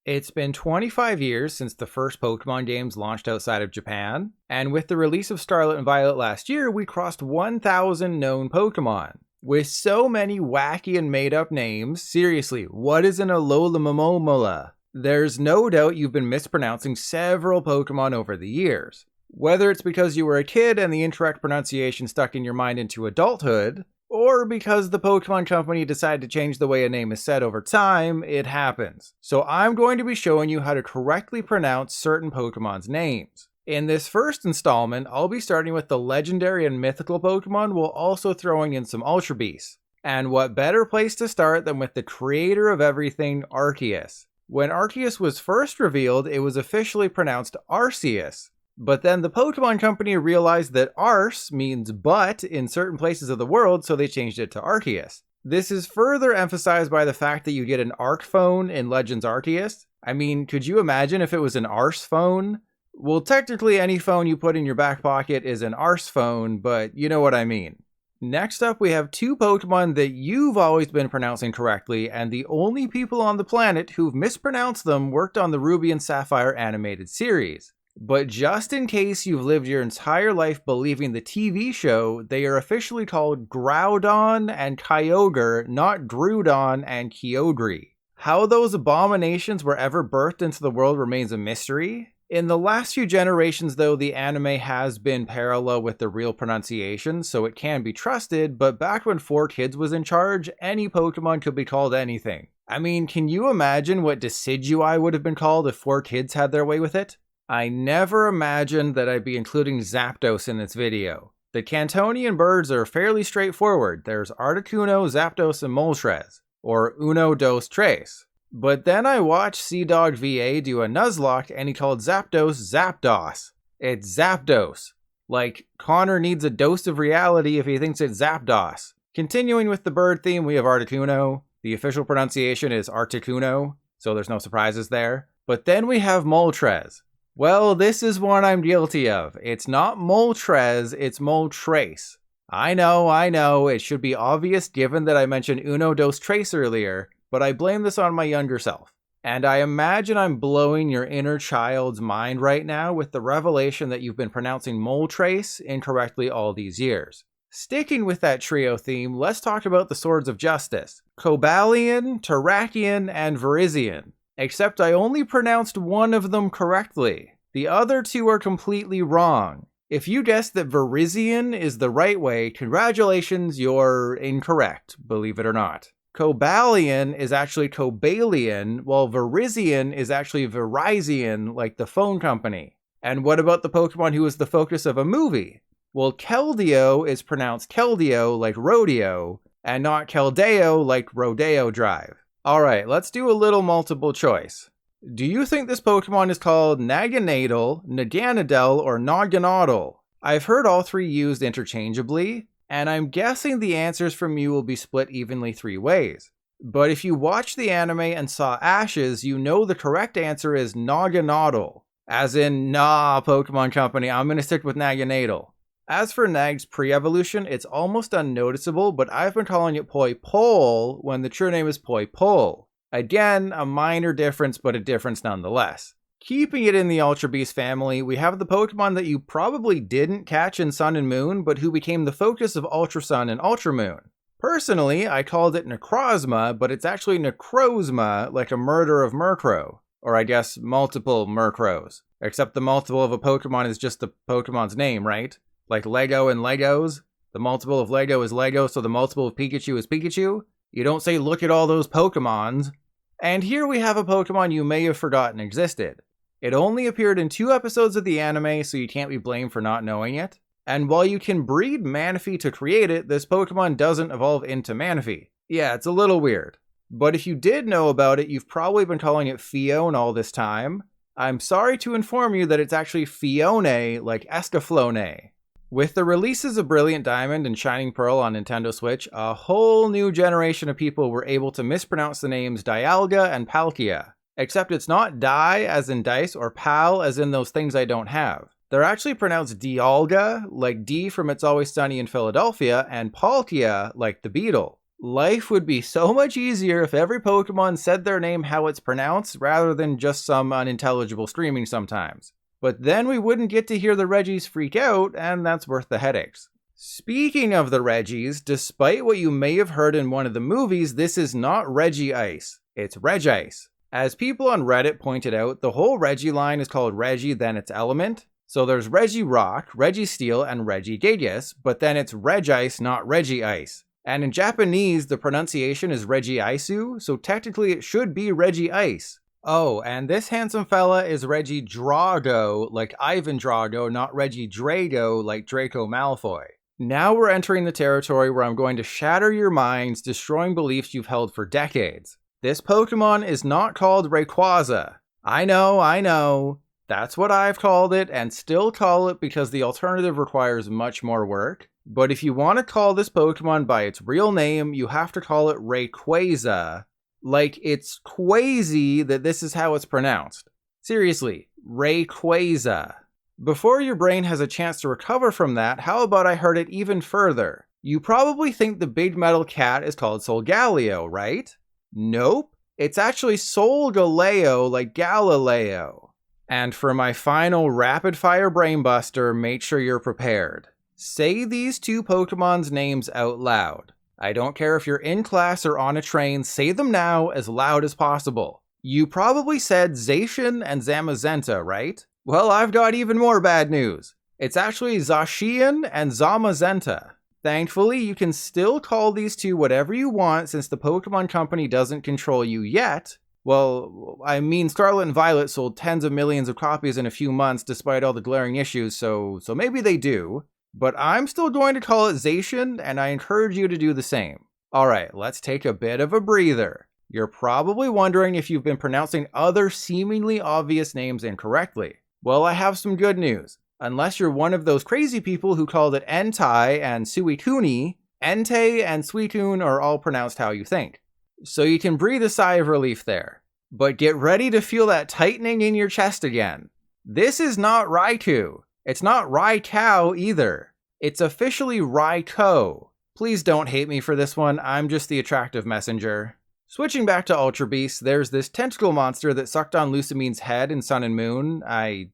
It's been 25 years since the first Pokemon games launched outside of Japan, and with the release of Scarlet and Violet last year, we crossed 1,000 known Pokemon. With so many wacky and made-up names, seriously, what is an Alomomola? There's no doubt you've been mispronouncing several Pokemon over the years. Whether it's because you were a kid and the incorrect pronunciation stuck in your mind into adulthood, or because the Pokemon Company decided to change the way a name is said over time, it happens. So I'm going to be showing you how to correctly pronounce certain Pokemon's names. In this first installment, I'll be starting with the legendary and mythical Pokemon while also throwing in some Ultra Beasts. And what better place to start than with the creator of everything, Arceus. When Arceus was first revealed, it was officially pronounced Arceus. But then the Pokemon Company realized that Arce means but in certain places of the world, so they changed it to Arceus. This is further emphasized by the fact that you get an Arc phone in Legends Arceus. I mean, could you imagine if it was an Arce phone? Well, technically any phone you put in your back pocket is an Arce phone, but you know what I mean. Next up, we have two Pokemon that you've always been pronouncing correctly, and the only people on the planet who've mispronounced them worked on the Ruby and Sapphire animated series. But just in case you've lived your entire life believing the TV show, they are officially called Groudon and Kyogre, not Groudon and Kyogre. How those abominations were ever birthed into the world remains a mystery. In the last few generations though, the anime has been parallel with the real pronunciation, so it can be trusted, but back when 4Kids was in charge, any Pokemon could be called anything. I mean, can you imagine what Decidueye would have been called if 4Kids had their way with it? I never imagined that I'd be including Zapdos in this video. The Cantonian birds are fairly straightforward. There's Articuno, Zapdos, and Moltres, or Uno, Dos, Tres. But then I watched Seadog VA do a Nuzlocke and he called Zapdos Zapdos. It's Zapdos. Like, Connor needs a dose of reality if he thinks it's Zapdos. Continuing with the bird theme, we have Articuno. The official pronunciation is Articuno, so there's no surprises there. But then we have Moltres. Well, this is one I'm guilty of. It's not Moltres, it's Moltres. I know, it should be obvious given that I mentioned Uno Dos Tres earlier, but I blame this on my younger self. And I imagine I'm blowing your inner child's mind right now with the revelation that you've been pronouncing Moltres incorrectly all these years. Sticking with that trio theme, let's talk about the Swords of Justice. Cobalion, Terrakion, and Virizion. Except I only pronounced one of them correctly. The other two are completely wrong. If you guessed that Virizion is the right way, congratulations, you're incorrect, believe it or not. Cobalion is actually Cobalion, while Virizion is actually Virizion, like the phone company. And what about the Pokemon who is the focus of a movie? Well, Keldeo is pronounced Keldeo, like rodeo, and not Keldeo, like Rodeo Drive. Alright, let's do a little multiple choice. Do you think this Pokemon is called Naganadel, Naganadel, or Naganadel? I've heard all three used interchangeably, and I'm guessing the answers from you will be split evenly 3 ways. But if you watched the anime and saw Ashes, you know the correct answer is Naganadel. As in, nah, Pokemon Company, I'm gonna stick with Naganadel. As for Nag's pre-evolution, it's almost unnoticeable, but I've been calling it Poipole when the true name is Poipole. Again, a minor difference, but a difference nonetheless. Keeping it in the Ultra Beast family, we have the Pokemon that you probably didn't catch in Sun and Moon, but who became the focus of Ultra Sun and Ultra Moon. Personally, I called it Necrozma, but it's actually Necrozma, like a murder of Murkrow. Or I guess multiple Murkrows. Except the multiple of a Pokemon is just the Pokemon's name, right? Like Lego and Legos. The multiple of Lego is Lego, so the multiple of Pikachu is Pikachu. You don't say, look at all those Pokemons. And here we have a Pokemon you may have forgotten existed. It only appeared in 2 episodes of the anime, so you can't be blamed for not knowing it. And while you can breed Manaphy to create it, this Pokemon doesn't evolve into Manaphy. Yeah, it's a little weird. But if you did know about it, you've probably been calling it Phione all this time. I'm sorry to inform you that it's actually Phione, like Escaflowne. With the releases of Brilliant Diamond and Shining Pearl on Nintendo Switch, a whole new generation of people were able to mispronounce the names Dialga and Palkia. Except it's not Di as in dice or Pal as in those things I don't have. They're actually pronounced Dialga, like D from It's Always Sunny in Philadelphia, and Palkia, like the beetle. Life would be so much easier if every Pokemon said their name how it's pronounced rather than just some unintelligible screaming sometimes. But then we wouldn't get to hear the Regis freak out, and that's worth the headaches. Speaking of the Regis, despite what you may have heard in one of the movies, this is not Regice, it's Regice. As people on Reddit pointed out, the whole Regi line is called Regi, then its element. So there's Regirock, Registeel, and Regigigas, but then it's Regice, not Regice. And in Japanese, the pronunciation is Regiisu, so technically it should be Regice. Oh, and this handsome fella is Regidrago, like Ivan Drago, not Regidrago, like Draco Malfoy. Now we're entering the territory where I'm going to shatter your minds, destroying beliefs you've held for decades. This Pokemon is not called Rayquaza. I know. That's what I've called it, and still call it because the alternative requires much more work. But if you want to call this Pokemon by its real name, you have to call it Rayquaza. Like it's kwazy that this is how it's pronounced. Seriously, Rayquaza. Before your brain has a chance to recover from that, how about I hurt it even further? You probably think the big metal cat is called Solgaleo, right? Nope. It's actually Solgaleo, like Galileo. And for my final rapid-fire brainbuster, make sure you're prepared. Say these two Pokemon's names out loud. I don't care if you're in class or on a train, say them now as loud as possible. You probably said Zacian and Zamazenta, right? Well, I've got even more bad news. It's actually Zacian and Zamazenta. Thankfully, you can still call these two whatever you want since the Pokemon Company doesn't control you yet. Well, I mean, Scarlet and Violet sold tens of millions of copies in a few months despite all the glaring issues, so maybe they do. But I'm still going to call it Zacian, and I encourage you to do the same. Alright, let's take a bit of a breather. You're probably wondering if you've been pronouncing other seemingly obvious names incorrectly. Well, I have some good news. Unless you're one of those crazy people who called it Entei and Suicune, Entei and Suicune are all pronounced how you think. So you can breathe a sigh of relief there. But get ready to feel that tightening in your chest again. This is not Raikou. It's not Raikou either. It's officially Raikou. Please don't hate me for this one, I'm just the attractive messenger. Switching back to Ultra Beasts, there's this tentacle monster that sucked on Lucamine's head in Sun and Moon, I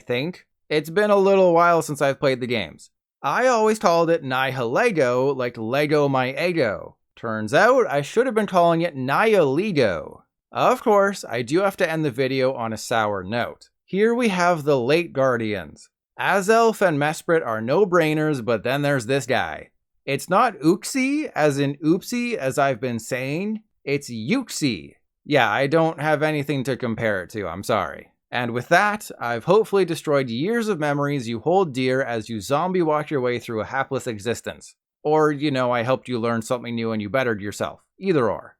think. It's been a little while since I've played the games. I always called it Nihilego, like Lego my ego. Turns out, I should have been calling it Nihilego. Of course, I do have to end the video on a sour note. Here we have the late Guardians. Azelf and Mesprit are no-brainers, but then there's this guy. It's not Uxie, as in oopsie, as I've been saying. It's Uxie. Yeah, I don't have anything to compare it to, I'm sorry. And with that, I've hopefully destroyed years of memories you hold dear as you zombie walk your way through a hapless existence. Or, I helped you learn something new and you bettered yourself. Either or.